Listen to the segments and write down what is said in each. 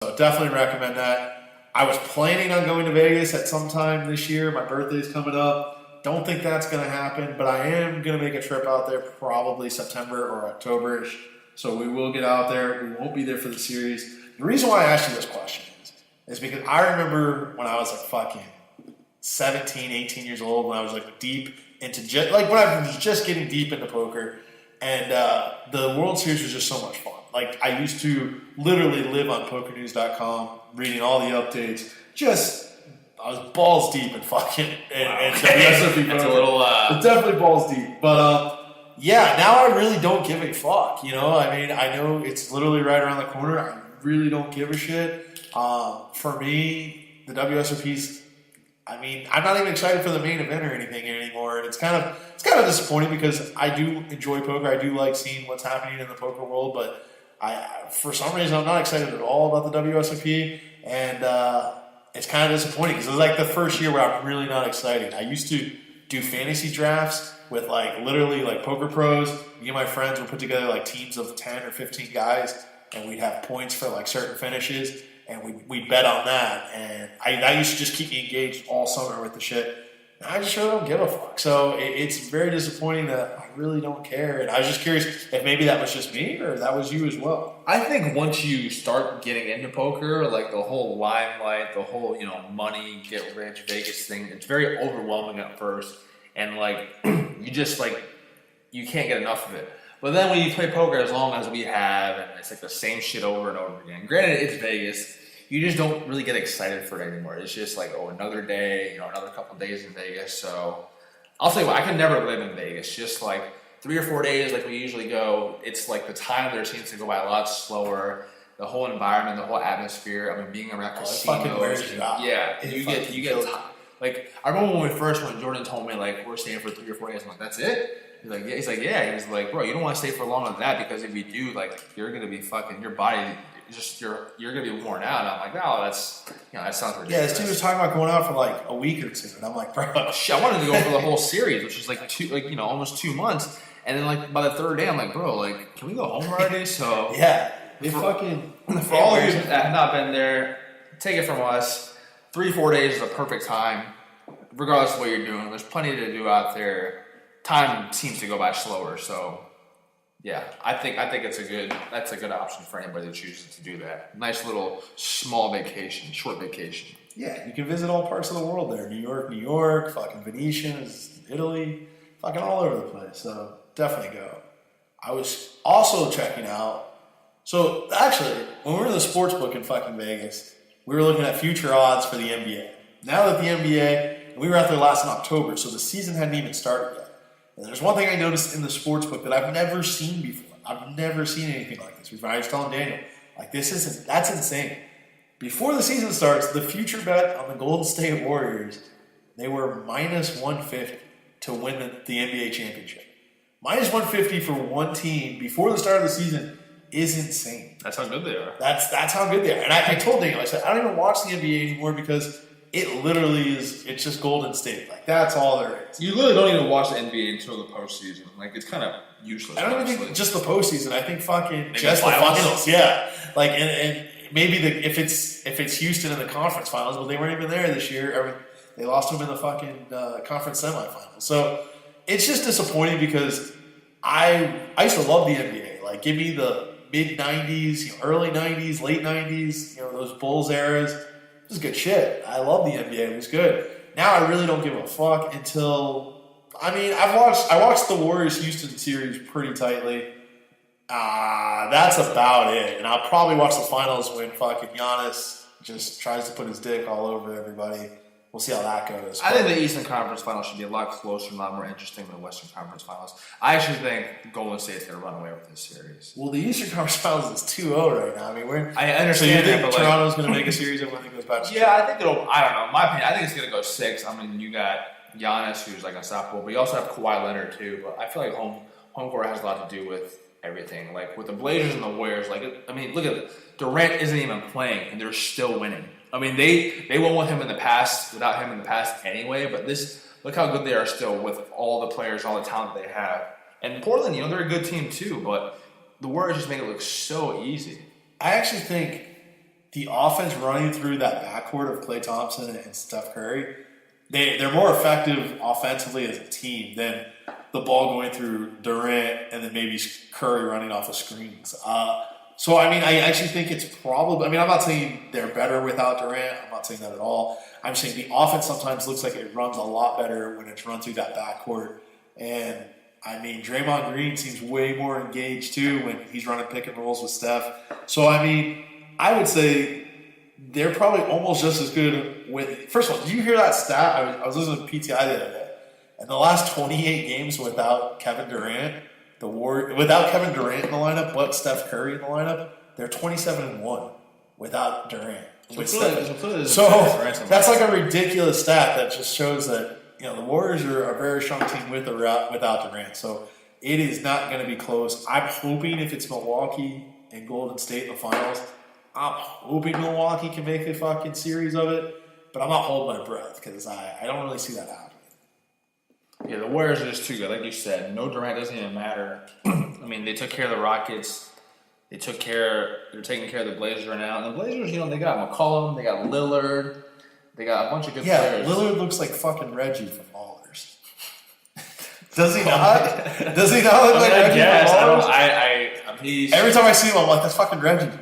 So definitely recommend that. I was planning on going to Vegas at some time this year. My birthday's coming up. Don't think that's going to happen, but I am going to make a trip out there probably September or October-ish. So we will get out there. We won't be there for the series. The reason why I asked you this question is because I remember when I was like fucking 17, 18 years old, when I was like deep into when I was just getting deep into poker, and the World Series was just so much fun. Like, I used to literally live on PokerNews.com, reading all the updates. I was balls deep in fucking and WSOP. That's a little. It's definitely balls deep, but yeah. Now I really don't give a fuck. You know, I mean, I know it's literally right around the corner. I really don't give a shit. For me, the WSOP's. I mean, I'm not even excited for the main event or anything anymore, and it's kind of disappointing because I do enjoy poker. I do like seeing what's happening in the poker world, but for some reason, I'm not excited at all about the WSOP, and it's kind of disappointing because it was like the first year where I'm really not excited. I used to do fantasy drafts with like literally like poker pros. Me and my friends would put together like teams of 10 or 15 guys, and we'd have points for like certain finishes, and we'd bet on that. And that used to just keep me engaged all summer with the shit. And I just really don't give a fuck. So it's very disappointing that I really don't care. And I was just curious if maybe that was just me or that was you as well. I think once you start getting into poker, like the whole limelight, the whole, money, get rich, Vegas thing, it's very overwhelming at first. And like, you can't get enough of it. But then when you play poker as long as we have, and it's like the same shit over and over again. Granted, it's Vegas. You just don't really get excited for it anymore. It's just like, another day, another couple of days in Vegas. So I'll tell you what, I could never live in Vegas. Just like 3 or 4 days like we usually go, it's like the time there seems to go by a lot slower. The whole environment, the whole atmosphere. I mean, being around casinos. Yeah, you get like, I remember when we first went, Jordan told me, like, we're staying for 3 or 4 days. I'm like, that's it? He's like, yeah. He was like, bro, you don't want to stay for longer than that because if you do, like, you're going to be fucking, your body, you're going to be worn out. And I'm like, no, that sounds ridiculous. Yeah, this dude was talking about going out for like a week or two. And I'm like, bro. I wanted to go for the whole series, which is like almost 2 months. And then like by the third day, I'm like, bro, like, can we go home already? So yeah. For all of you that have not been there, take it from us. 3-4 days is a perfect time, regardless of what you're doing. There's plenty to do out there. Time seems to go by slower, so yeah, I think that's a good option for anybody that chooses to do that. Nice little small vacation, short vacation. Yeah, you can visit all parts of the world there. New York, fucking Venetian, Italy, fucking all over the place. So definitely go. I was also checking out. So actually, when we were in the sports book in fucking Vegas, we were looking at future odds for the NBA. Now that the NBA, we were out there last in October, so the season hadn't even started yet. And there's one thing I noticed in the sports book that I've never seen before. I've never seen anything like this before. I was telling Daniel, like, that's insane. Before the season starts, the future bet on the Golden State Warriors, they were minus 150 to win the NBA championship. Minus 150 for one team before the start of the season is insane. That's how good they are. That's how good they are. And I told Daniel, I said, I don't even watch the NBA anymore because it literally it's just Golden State. Like, that's all there is. You literally don't even watch the NBA until the postseason. Like, it's kind of useless. I don't even think just the postseason. I think fucking just the finals. Yeah. Like, and maybe if it's Houston in the conference finals, but they weren't even there this year. They lost them in the fucking conference semifinals. So it's just disappointing because I used to love the NBA. Like, give me the mid-90s, early 90s, late 90s, those Bulls eras. It was good shit. I love the NBA. It was good. Now I really don't give a fuck until... I mean, I watched the Warriors-Houston series pretty tightly. That's about it. And I'll probably watch the finals when fucking Giannis just tries to put his dick all over everybody. We'll see how that goes. I think the Eastern Conference Finals should be a lot closer and a lot more interesting than the Western Conference Finals. I actually think Golden State's going to run away with this series. Well, the Eastern Conference Finals is 2-0 right now. I mean, I understand. So you think Toronto's going to make a series and when it goes back to I think it'll. I don't know. In my opinion, I think it's going to go 6. I mean, you got Giannis, who's like unstoppable, but you also have Kawhi Leonard too. But I feel like home court has a lot to do with everything. Like with the Blazers and the Warriors. Like, I mean, look at it. Durant isn't even playing, and they're still winning. I mean, they won with him in the past, without him in the past anyway, but look how good they are still with all the players, all the talent they have. And Portland, they're a good team too, but the Warriors just make it look so easy. I actually think the offense running through that backcourt of Klay Thompson and Steph Curry, they're more effective offensively as a team than the ball going through Durant and then maybe Curry running off of screens. So, I mean, I actually think it's probably – I mean, I'm not saying they're better without Durant. I'm not saying that at all. I'm saying the offense sometimes looks like it runs a lot better when it's run through that backcourt. And, I mean, Draymond Green seems way more engaged, too, when he's running pick and rolls with Steph. So, I mean, I would say they're probably almost just as good with – first of all, did you hear that stat? I was listening to PTI the other day. In the last 28 games without Kevin Durant – without Kevin Durant in the lineup, but Steph Curry in the lineup, they're 27-1 without Durant. So that's like a ridiculous stat that just shows that the Warriors are a very strong team with or without Durant. So it is not going to be close. I'm hoping if it's Milwaukee and Golden State in the finals, I'm hoping Milwaukee can make a fucking series of it, but I'm not holding my breath because I don't really see that happening. Yeah, the Warriors are just too good. Like you said, no Durant doesn't even matter. I mean, they took care of the Rockets. They're taking care of the Blazers right now. And the Blazers, they got McCollum, they got Lillard, they got a bunch of good players. Yeah, Lillard looks like fucking Reggie from Ballers. Does he not? Does he not look like Reggie from Ballers? Every time I see him, I'm like, that's fucking Reggie.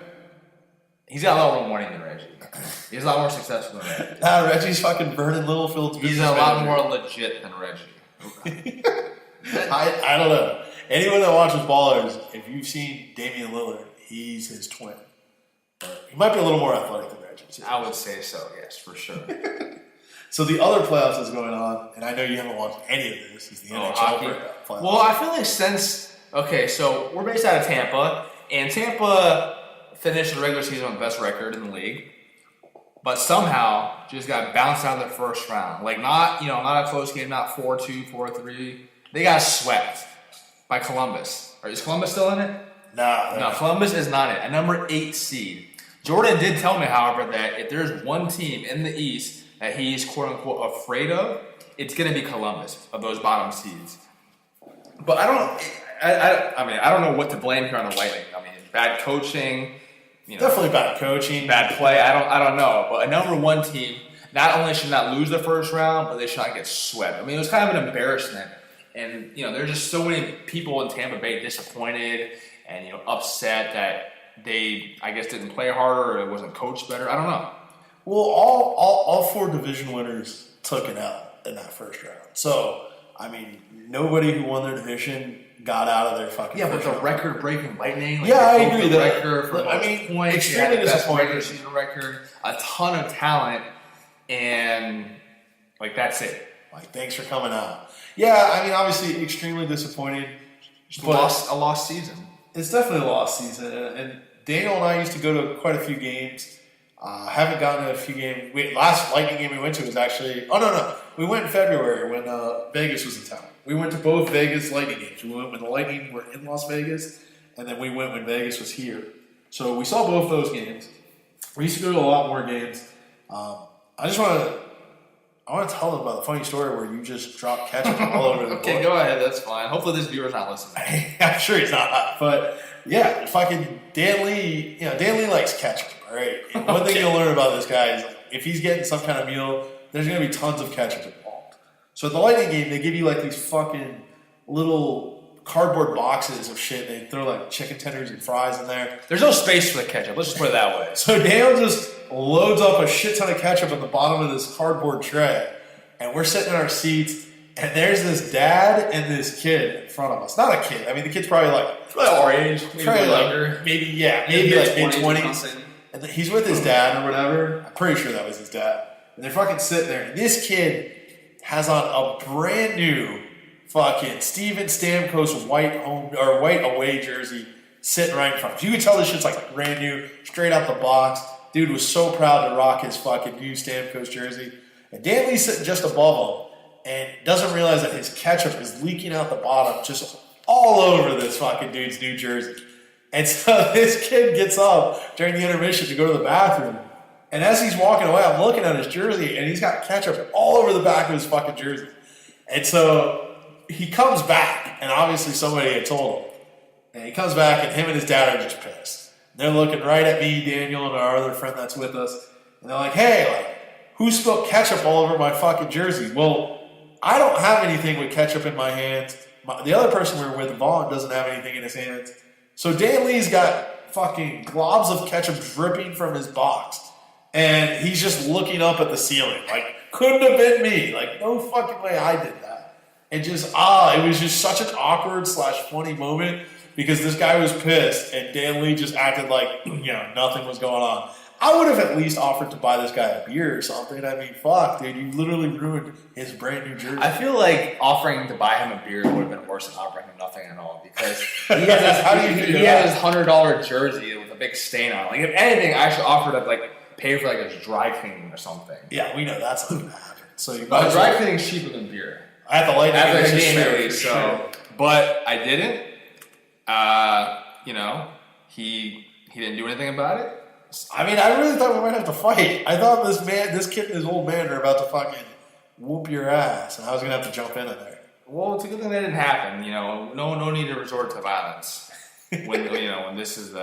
He's got a lot more money than Reggie. He's a lot more successful than Reggie. Reggie's fucking burning Littlefield's business. He's a lot more legit than Reggie. I don't know. Anyone that watches Ballers, if you've seen Damian Lillard, he's his twin. He might be a little more athletic than Reggie, too. I would say so, yes, for sure. So the other playoffs that's going on, and I know you haven't watched any of this, is the NHL playoffs. Well, I feel like so we're based out of Tampa, and Tampa finished the regular season with the best record in the league. But somehow just got bounced out of the first round. Like not a close game, not 4-2, 4-3. They got swept by Columbus. Is Columbus still in it? No, Columbus is not it. A number 8 seed. Jordan did tell me, however, that if there's one team in the East that he's quote unquote afraid of, it's gonna be Columbus of those bottom seeds. But I don't know what to blame here on the Lightning. I mean, bad coaching. Definitely bad coaching. Bad play. I don't know. But a number 1 team not only should not lose the first round, but they should not get swept. I mean, it was kind of an embarrassment. And, there's just so many people in Tampa Bay disappointed and, upset that they, I guess, didn't play harder or it wasn't coached better. I don't know. Well, all 4 division winners took an L in that first round. So, I mean, nobody who won their division got out of their fucking but the record-breaking Lightning. I agree. The record for points, extremely disappointing. Regular season record, a ton of talent, and that's it. Thanks for coming out. Yeah, I mean, obviously, extremely disappointed. A lost season. It's definitely a lost season, and Daniel and I used to go to quite a few games. Haven't gotten to a few games. Last Lightning game we went to was actually. Oh no, we went in February when Vegas was in town. We went to both Vegas Lightning games. We went when the Lightning were in Las Vegas, and then we went when Vegas was here. So we saw both those games. We used to go to a lot more games. I want to tell them about the funny story where you just dropped ketchup all over the Okay, go ahead. That's fine. Hopefully this viewer's not listening. I'm sure he's not. But, yeah, fucking Dan Lee, Dan Lee likes ketchup, all right? And one thing you'll learn about this guy is if he's getting some kind of meal, there's going to be tons of ketchup involved. So at the Lightning game, they give you, these fucking little cardboard boxes of shit. They throw, chicken tenders and fries in there. There's no space for the ketchup. Let's just put it that way. So Daniel just loads up a shit ton of ketchup at the bottom of this cardboard tray. And we're sitting in our seats, and there's this dad and this kid in front of us. Not a kid. I mean, the kid's probably our age, maybe mid-20s. And he's with his dad or whatever. I'm pretty sure that was his dad. And they're fucking sitting there. And this kid has on a brand new fucking Steven Stamkos white away jersey sitting right in front of him. You can tell this shit's brand new, straight out the box. Dude was so proud to rock his fucking new Stamkos jersey. And Dan Lee's sitting just above him and doesn't realize that his ketchup is leaking out the bottom just all over this fucking dude's new jersey. And so this kid gets up during the intermission to go to the bathroom. And as he's walking away, I'm looking at his jersey, and he's got ketchup all over the back of his fucking jersey. And so he comes back, and obviously somebody had told him. And he comes back, and him and his dad are just pissed. They're looking right at me, Daniel, and our other friend that's with us. And they're like, hey, like, who spilled ketchup all over my fucking jersey? Well, I don't have anything with ketchup in my hands. The other person we were with, Vaughn, doesn't have anything in his hands. So Dan Lee's got fucking globs of ketchup dripping from his box. And he's just looking up at the ceiling. Like, couldn't have been me. Like, no fucking way I did that. And just, it was just such an awkward / funny moment because this guy was pissed and Dan Lee just acted like, nothing was going on. I would have at least offered to buy this guy a beer or something. I mean, fuck, dude, you literally ruined his brand new jersey. I feel like offering to buy him a beer would have been worse than offering him nothing at all because he has his $100 jersey with a big stain on it. Like, if anything, I should offer to pay for his dry cleaning or something. Yeah, we know that's not gonna happen. So you but dry cleaning is cheaper than beer. At the light game at least. So, but I didn't. He didn't do anything about it. I mean, I really thought we might have to fight. I thought this kid and his old man are about to fucking whoop your ass, and I was gonna have to jump in there. Well, it's a good thing that didn't happen. No need to resort to violence when this is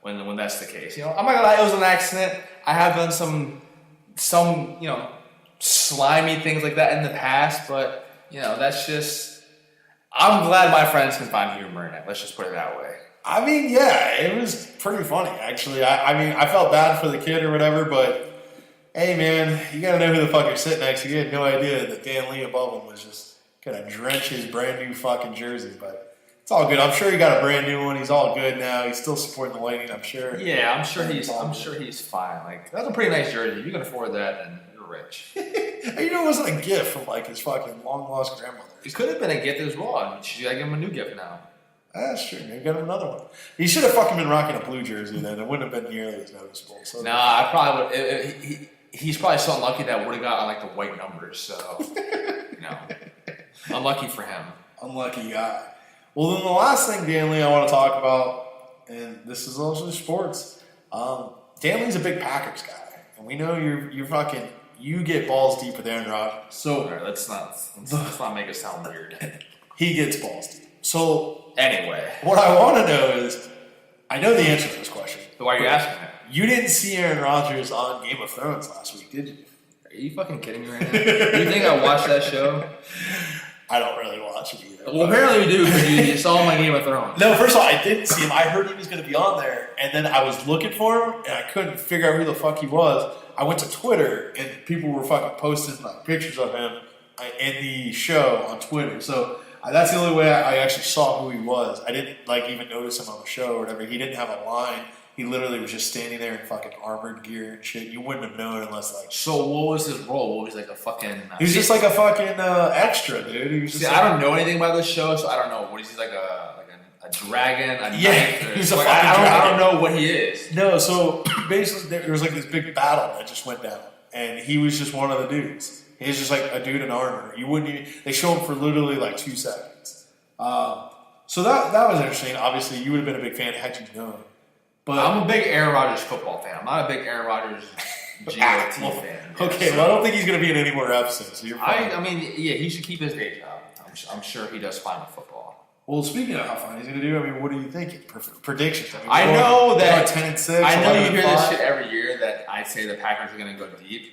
when that's the case. I'm not gonna lie, it was an accident. I have done some slimy things like that in the past, but that's just. I'm glad my friends can find humor in it. Let's just put it that way. I mean, yeah, it was pretty funny, actually. I felt bad for the kid or whatever, but hey, man, you gotta know who the fuck you're sitting next to. You had no idea that Dan Lee above him was just gonna drench his brand new fucking jersey, but it's all good. I'm sure he got a brand new one. He's all good now. He's still supporting the Lightning, I'm sure. Yeah, I'm sure he's fine. Like, that's a pretty nice jersey. If you can afford that, then you're rich. It wasn't a gift from his fucking long lost grandmother. It could have been a gift as well. Should I give him a new gift now? That's true. Maybe got him another one. He should have fucking been rocking a blue jersry then. It wouldn't have been nearly as noticeable. So I probably would. He's probably so unlucky that would have got on the white numbers. So, unlucky for him. Unlucky guy. Well, then the last thing, Dan Lee, I want to talk about, and this is also sports. Dan Lee's a big Packers guy, and we know you're fucking. You get balls deep with Aaron Rodgers. So let's not make it sound weird. He gets balls deep. So. Anyway. What I want to know is, I know the answer to this question. So why are you asking it? You didn't see Aaron Rodgers on Game of Thrones last week, did you? Are you fucking kidding me right now? You think I watched that show? I don't really watch it either. Well, apparently you do because you saw him on Game of Thrones. No, first of all, I didn't see him. I heard he was going to be on there, and then I was looking for him, and I couldn't figure out who the fuck he was. I went to Twitter, and people were fucking posting pictures of him in the show on Twitter. So that's the only way I actually saw who he was. I didn't even notice him on the show or whatever. He didn't have a line. He literally was just standing there in fucking armored gear and shit. You wouldn't have known unless So what was his role? What was a fucking? He was just like a fucking extra, dude. He was just I don't know anything about this show, so I don't know. What is he like a dragon? He's a fucking dragon. I don't know what he is. No, so basically there was this big battle that just went down, and he was just one of the dudes. He's just a dude in armor. You wouldn't even. They show him for literally 2 seconds. So that was interesting. Obviously, you would have been a big fan had you known. But I'm a big Aaron Rodgers football fan. I'm not a big Aaron Rodgers GOT fan. Okay, well, I don't think he's going to be in any more episodes. So you're fine. I mean, yeah, he should keep his day job. I'm sure he does fine with football. Well, speaking of how fine he's going to do, what are you thinking? Predictions. I know that 10-6. I know you hear this shit every year that I say the Packers are going to go deep.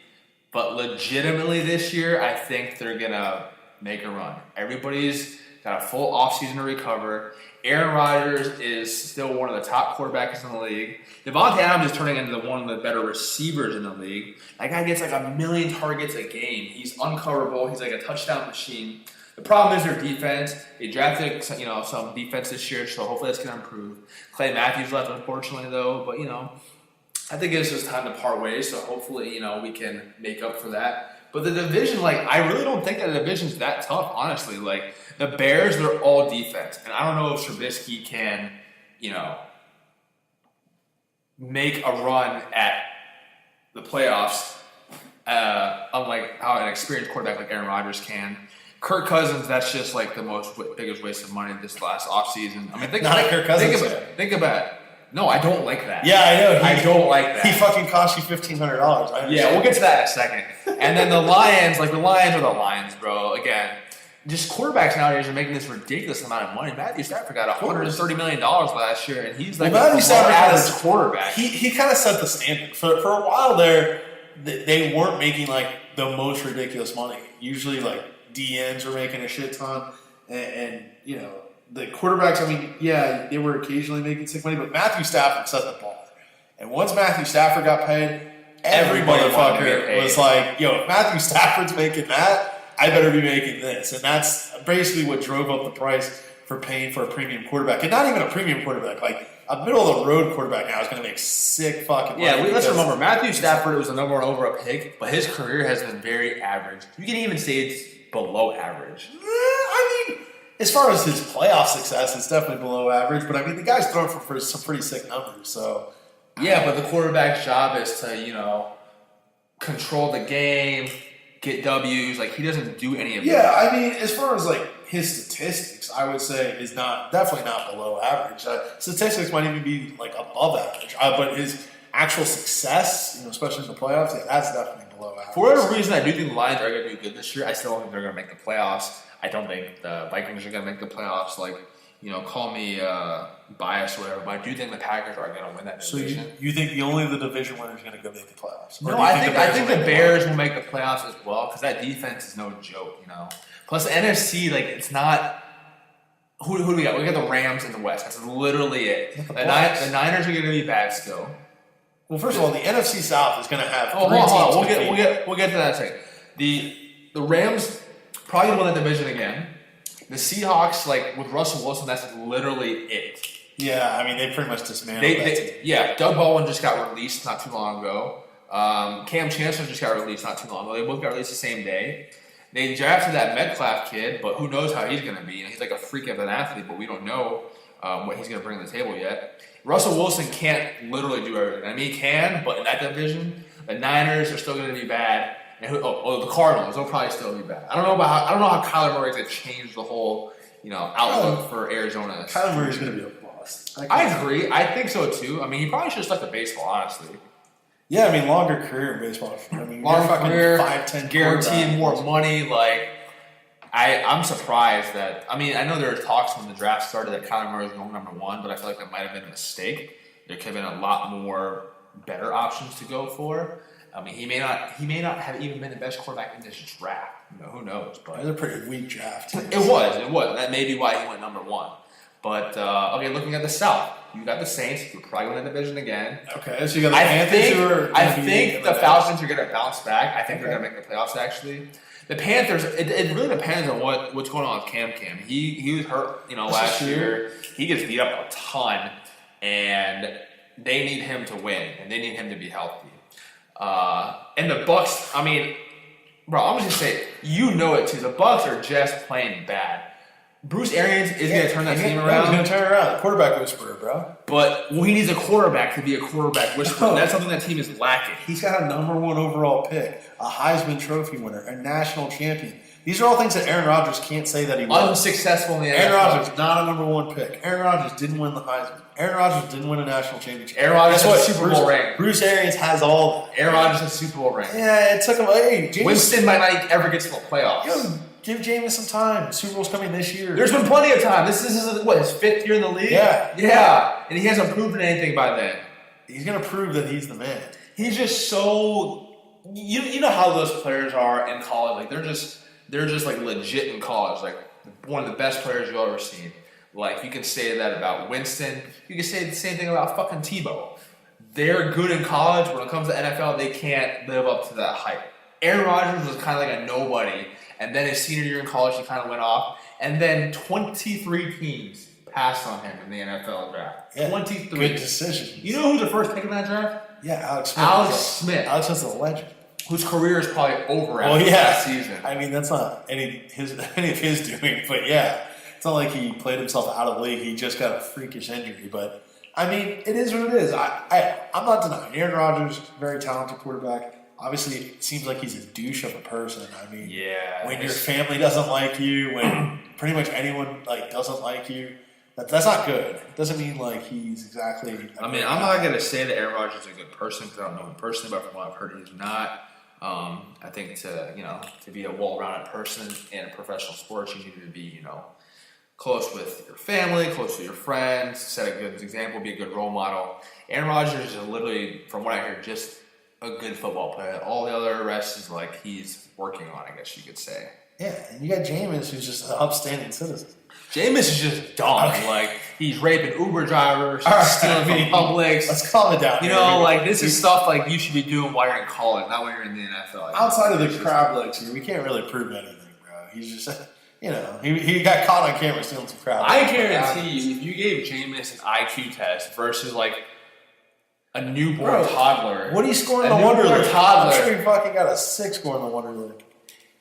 But legitimately this year, I think they're going to make a run. Everybody's got a full offseason to recover. Aaron Rodgers is still one of the top quarterbacks in the league. Devontae Adams is turning into one of the better receivers in the league. That guy gets 1 million targets a game. He's uncoverable. He's a touchdown machine. The problem is their defense. They drafted some defense this year, so hopefully that's going to improve. Clay Matthews left, unfortunately, though. But, I think it's just time to part ways, so hopefully, we can make up for that. But the division, I really don't think that the division's that tough, honestly. The Bears, they're all defense. And I don't know if Trubisky can, make a run at the playoffs, unlike how an experienced quarterback like Aaron Rodgers can. Kirk Cousins, that's just the biggest waste of money this last offseason. I mean, think about it. No, I don't like that. Yeah, I know. I don't like that. He fucking cost you $1,500. Yeah, we'll get to that in a second. And then the Lions, the Lions are the Lions, bro. Again, just quarterbacks nowadays are making this ridiculous amount of money. Matthew Stafford got $130 million last year, and he's like Matthew Stafford average quarterback. He kind of set the standard. For a while there, they weren't making like the most ridiculous money. Usually, like DNs were making a shit ton, and you know the quarterbacks. I mean, yeah, they were occasionally making sick money, but Matthew Stafford set the bar. And once Matthew Stafford got paid, every motherfucker was like, "Yo, if Matthew Stafford's making that, I better be making this." And that's basically what drove up the price for paying for a premium quarterback. And not even a premium quarterback, like a middle-of-the-road quarterback now is going to make sick fucking money. Yeah, let's remember, Matthew Stafford was the number one overall pick, but his career has been very average. You can even say it's below average. I mean, as far as his playoff success, it's definitely below average. But, I mean, the guy's thrown for some pretty sick numbers, so... Yeah, but the quarterback's job is to, you know, control the game, get W's. Like, he doesn't do any of that. Yeah, I mean, as far as, like, his statistics, I would say is definitely not below average. Statistics might even be, like, above average. But his actual success, you know, especially in the playoffs, yeah, that's definitely below average. For whatever reason, I do think the Lions are going to do good this year. I still don't think they're going to make the playoffs. I don't think the Vikings are going to make the playoffs. Like, you know, call me biased or whatever, but I do think the Packers are going to win that division. So you think only the division winner is going to go make the playoffs? No, I think the Bears will make the playoffs as well because that defense is no joke, you know. Plus, the NFC, like, it's not. Who do we got? We got the Rams in the West. That's literally it. The Niners are going to be bad still. Well, first of all, the NFC South is going to have. Hold on. We'll get to that in a second. The Rams probably win that division again. The Seahawks, like with Russell Wilson, that's literally it. Yeah, I mean they pretty much dismantled that team. Yeah, Doug Baldwin just got released not too long ago. Cam Chancellor just got released not too long ago. They both got released the same day. They drafted that Metcalf kid, but who knows how he's going to be? You know, he's like a freak of an athlete, but we don't know what he's going to bring to the table yet. Russell Wilson can't literally do everything. I mean, he can, but in that division, the Niners are still going to be bad. And the Cardinals, they'll probably still be bad. I don't know how Kyler Murray's going to change the whole, you know, outlook for Arizona. Kyler Murray's going to be a bust. I agree. I think so too. I mean, he probably should have stuck to baseball, honestly. Yeah, I mean, longer career in baseball. I mean, longer career, 5-10, guaranteed more money. Like, I'm surprised that. I mean, I know there were talks when the draft started that Kyler Murray was going number one, but I feel like that might have been a mistake. There could have been a lot more better options to go for. I mean, he may not have even been the best quarterback in this draft. You know, who knows? But it was a pretty weak draft. It was. That may be why he went number one. But okay, looking at the South, you got the Saints. You're probably going to division again. Okay, so you got the Panthers. I think the Falcons are going to bounce back. I think they're going to make the playoffs. Actually, the Panthers. It really depends on what's going on with Cam. He was hurt. You know, last year he gets beat up a ton, and they need him to win, and they need him to be healthy. And the Bucks, I mean, bro, I'm just gonna say, you know it too. The Bucks are just playing bad. Bruce Arians is gonna turn that team around. He's gonna turn it around. Quarterback whisperer, bro. But he needs a quarterback to be a quarterback whisperer. And that's something that team is lacking. He's got a number one overall pick, a Heisman Trophy winner, a national champion. These are all things that Aaron Rodgers can't say that he was. Unsuccessful in the NFL. Aaron Rodgers, not a number one pick. Aaron Rodgers didn't win the Heisman. Aaron Rodgers didn't win a national championship. Aaron Rodgers has a Super Bowl ring. Bruce Arians has all. Aaron Rodgers has a Super Bowl ring. Yeah, it took him. Hey, Winston might not ever get to the playoffs. Yo, give Jameis some time. Super Bowl's coming this year. There's been plenty of time. This is his fifth year in the league? Yeah. And he hasn't proven anything by then. He's going to prove that he's the man. He's just so... You know how those players are in college. Like, they're just like legit in college. Like, one of the best players you've ever seen. Like, you can say that about Winston. You can say the same thing about fucking Tebow. They're good in college. When it comes to NFL, they can't live up to that hype. Aaron Rodgers was kind of like a nobody. And then his senior year in college, he kind of went off. And then 23 teams passed on him in the NFL draft. Yeah, 23. Good decision. You know who's the first pick in that draft? Yeah, Alex Smith. Alex Smith. Alex is a legend. Whose career is probably over after that season. I mean, that's not any of his doing. But yeah, it's not like he played himself out of the league. He just got a freakish injury. But, I mean, it is what it is. I'm not denying. Aaron Rodgers, very talented quarterback. Obviously, it seems like he's a douche of a person. I mean, when your family doesn't like you, when pretty much anyone doesn't like you, that's not good. It doesn't mean like he's exactly. I mean, I'm not going to say that Aaron Rodgers is a good person because I don't know him personally, but from what I've heard, he's not. I think to be a well-rounded person in professional sports, you need to be, close with your family, close with your friends, set a good example, be a good role model. Aaron Rodgers is literally, from what I hear, just a good football player. All the other rest is like he's working on, I guess you could say. Yeah, and you got Jameis, who's just an upstanding citizen. Jameis is just dumb. Okay. Like, he's raping Uber drivers, All right, stealing from Publix. Let's calm it down. This is stuff like you should be doing while you're in college, not when you're in the NFL. Outside of the crab legs here, we can't really prove anything, bro. He's just, he got caught on camera stealing some crab legs. I guarantee you, if you gave Jameis an IQ test versus like a newborn toddler. What do you score in the Wonder League? Toddler. I'm sure he fucking got a 6 score in the Wonder League.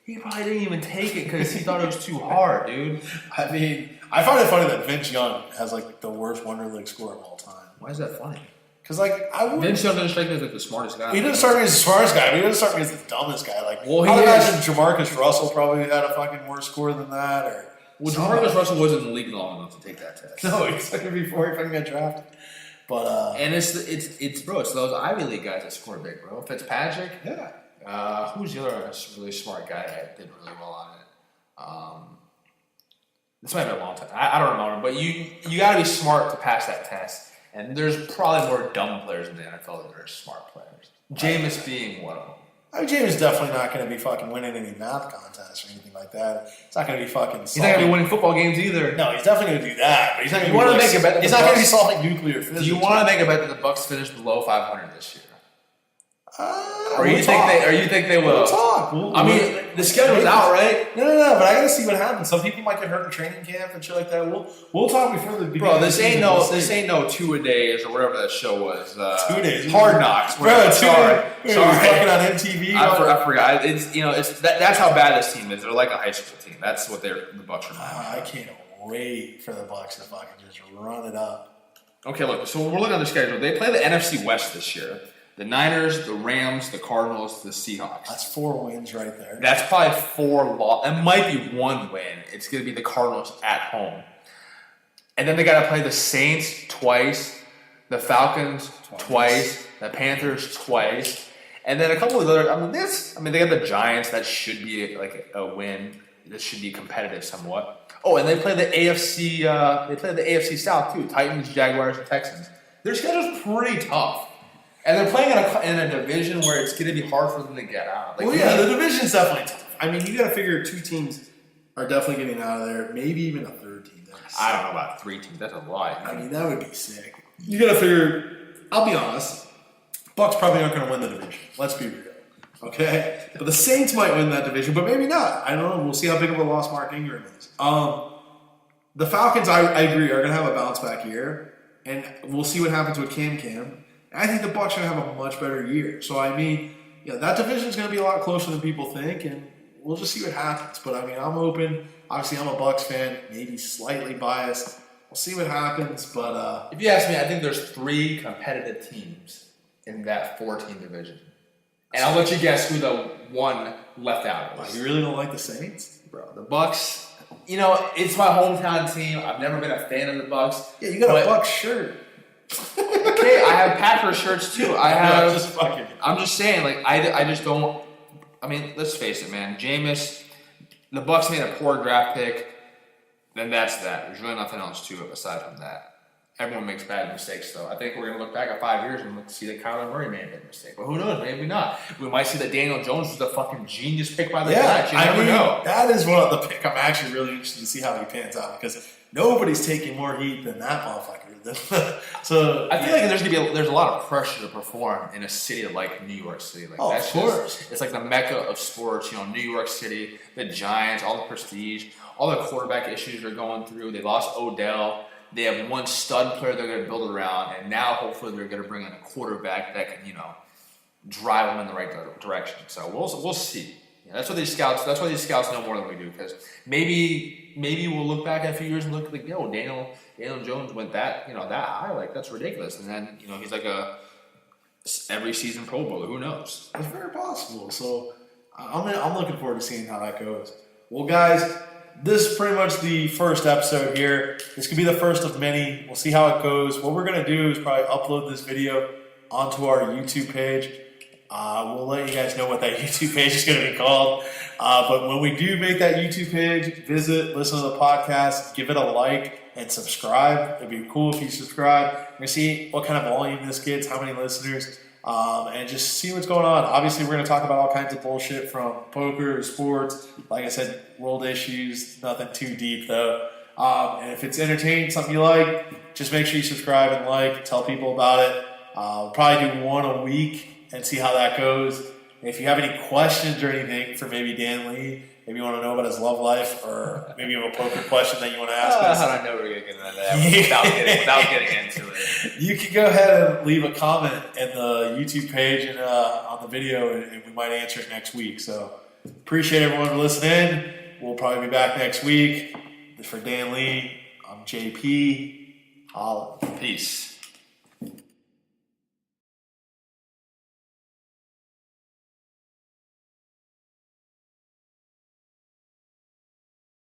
He probably didn't even take it because he thought it was too hard, dude. I mean, I find it funny that Vince Young has like the worst Wonder League score of all time. Why is that funny? Because Vince Young doesn't strike me as like the smartest guy. He doesn't start me as the smartest guy, but he doesn't start me as the dumbest guy. Like, well, I imagine Jamarcus Russell probably had a fucking worse score than that. Jamarcus Russell wasn't in the league long enough to take that test. No, he's like before he fucking got drafted. But and it's those Ivy League guys that score big, bro. Fitzpatrick. Yeah. Who's the other really smart guy that did really well on it? This might be a long time. I don't remember, but you got to be smart to pass that test. And there's probably more dumb players in the NFL than there are smart players. Jameis being one of them. I mean, Jameis definitely not going to be fucking winning any math contests or anything like that. It's not going to be fucking. He's not going to be winning football games either. No, he's definitely going to do that. But he's not going to. You want to make a bet? He's not going to be solving nuclear physics. Do you want to make a bet that the Bucks finish below 500 this year? Or you think they will? We'll talk. The schedule's out, right? No. But I gotta see what happens. Some people might get hurt in training camp and shit like that. We'll talk before the beginning. Bro, this ain't no 2-a-days or whatever that show was. 2 days. Hard Knocks. Bro, sorry. Fucking on MTV. I forgot. That's how bad this team is. They're like a high school team. That's what the Bucks are. I can't wait for the Bucks to fucking just run it up. Okay, look. So we're looking at the schedule. They play the NFC West this year. The Niners, the Rams, the Cardinals, the Seahawks. That's 4 wins right there. That's probably 4 losses. It might be 1 win. It's going to be the Cardinals at home. And then they got to play the Saints twice, the Falcons twice, the Panthers twice, and then a couple of other. They got the Giants. That should be like a win. This should be competitive somewhat. Oh, and they play the AFC. They play the AFC South too. Titans, Jaguars, and Texans. Their schedule's pretty tough. And they're playing in a division where it's going to be hard for them to get out. The division's definitely tough. I mean, you got to figure 2 teams are definitely getting out of there. Maybe even a 3rd team. I don't know about 3 teams. That's a lot. I mean, that would be sick. You got to figure. I'll be honest. Bucks probably aren't going to win the division. Let's be real. Okay? But the Saints might win that division, but maybe not. I don't know. We'll see how big of a loss Mark Ingram is. The Falcons, I agree, are going to have a bounce back year. And we'll see what happens with Cam. I think the Bucs are going to have a much better year. So, I mean, that division is going to be a lot closer than people think, and we'll just see what happens. But, I mean, I'm open. Obviously, I'm a Bucs fan, maybe slightly biased. We'll see what happens. But if you ask me, I think there's 3 competitive teams in that 4-team division. And I'll let you guess who the one left out is. You really don't like the Saints? Bro, the Bucs, it's my hometown team. I've never been a fan of the Bucs. Yeah, you got a Bucs shirt. Okay, I have Packers shirts too. I'm just saying, like, I just don't. I mean, let's face it, man. Jameis, the Bucs made a poor draft pick. Then that's that. There's really nothing else to it aside from that. Everyone makes bad mistakes, though. I think we're going to look back at 5 years and see that Kyler Murray made a big mistake. But who knows? Maybe not. We might see that Daniel Jones was the fucking genius pick by the Giants. You never know. That is one of the pick. I'm actually really interested to see how he pans out because nobody's taking more heat than that motherfucker. So I feel like there's a lot of pressure to perform in a city like New York City. Like, of course. It's like the mecca of sports. New York City, the Giants, all the prestige, all the quarterback issues they're going through. They lost Odell. They have one stud player they're going to build around, and now hopefully they're going to bring in a quarterback that can, drive them in the right direction. So we'll see. That's what these scouts. That's why these scouts know more than we do. Because maybe we'll look back in a few years and look like, Daniel Jones went that high. Like, that's ridiculous. And then he's like a every season Pro Bowler. Who knows? It's very possible. So I'm looking forward to seeing how that goes. Well, guys. This is pretty much the first episode here. This could be the first of many. We'll see how it goes. What we're going to do is probably upload this video onto our YouTube page. we'll let you guys know what that YouTube page is going to be called. But when we do make that YouTube page, visit, listen to the podcast, give it a like, and subscribe. It'd be cool if you subscribe. We're going to see what kind of volume this gets, how many listeners, and just see what's going on. Obviously, we're going to talk about all kinds of bullshit from poker, sports, like I said, world issues, nothing too deep though. And if it's entertaining, something you like, just make sure you subscribe and like, tell people about it. We'll probably do one a week and see how that goes. If you have any questions or anything for maybe Dan Lee, maybe you want to know about his love life, or maybe you have a poker question that you want to ask us. I know we're going to get into that without getting into it. You can go ahead and leave a comment in the YouTube page and on the video, and we might answer it next week. So appreciate everyone for listening. We'll probably be back next week. For Dan Lee, I'm JP. Holla. Peace.